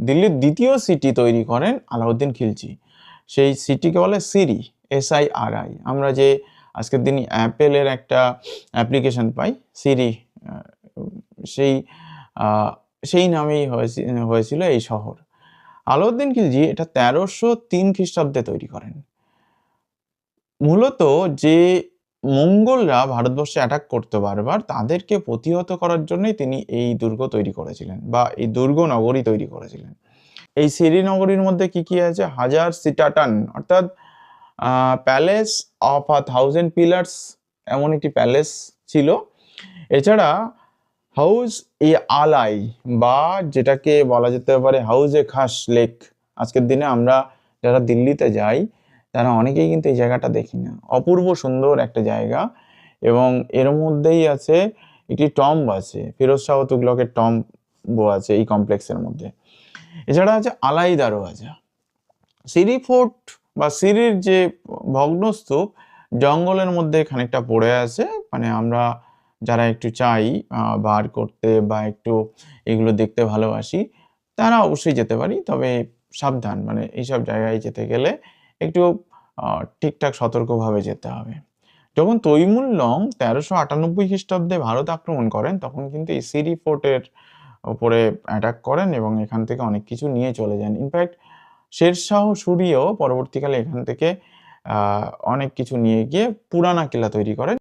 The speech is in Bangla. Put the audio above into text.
দিল্লির দ্বিতীয় সিটি তৈরি করেন আলাউদ্দিন খিলজি। সেই সিটিকে বলে সিরি, SIRI। আমরা যে আজকের দিনে অ্যাপেলের একটা অ্যাপ্লিকেশন পাই সিরি, সেই সেই নামেই হয়েছিল এই শহর। আলাউদ্দিন খিলজি এটা 1303 খ্রিস্টাব্দে তৈরি করেন। মূলত যে মঙ্গলরা ভারতবর্ষে অ্যাটাক করতো বারবার, তাদেরকে প্রতিহত করার জন্যই তিনি এই দুর্গ তৈরি করেছিলেন বা এই দুর্গ নগরী তৈরি করেছিলেন। এই সিরি নগরীর মধ্যে কি আছে? হাজার সিটাটান অর্থাৎ প্যালেস অফ 1000 পিলার্স এমন একটি প্যালেস ছিল। এছাড়া হাউস এ আলাই বা যেটাকে বলা যেতে পারে হাউস এ খাস লেক। আজকের দিনে আমরা যারা দিল্লিতে যাই তারা অনেকেই কিন্তু এই জায়গাটা দেখি না। অপূর্ব সুন্দর একটা জায়গা এবং এর মধ্যেই আছে একটি টম্ব আছে, ফিরোজ শাহ তুগলকের টম্ব আছে এই কমপ্লেক্সের মধ্যে। এছাড়া আছে আলাই দারওয়াজা। সিরি ফোর্ট বা সিরির যে ভগ্নস্তূপ জঙ্গলের মধ্যে খানিকটা পড়ে আছে, মানে আমরা যারা একটু চাই বার করতে বা একটু এগুলো দেখতে ভালোবাসি তারা অবশ্যই যেতে পারি, তবে সাবধান, মানে এইসব জায়গায় যেতে গেলে একটু ঠিকঠাক সতর্কভাবে যেতে হবে। যখন তৈমুর লং 1398 খ্রিস্টাব্দে ভারত আক্রমণ করেন তখন কিন্তু এই সিরি ফোর্টের ওপরে অ্যাটাক করেন এবং এখান থেকে অনেক কিছু নিয়ে চলে যান। ইনফ্যাক্ট শেরশাহ সুরিও পরবর্তীকালে এখান থেকে অনেক কিছু নিয়ে গিয়ে পুরানা কিলা তৈরি করেন।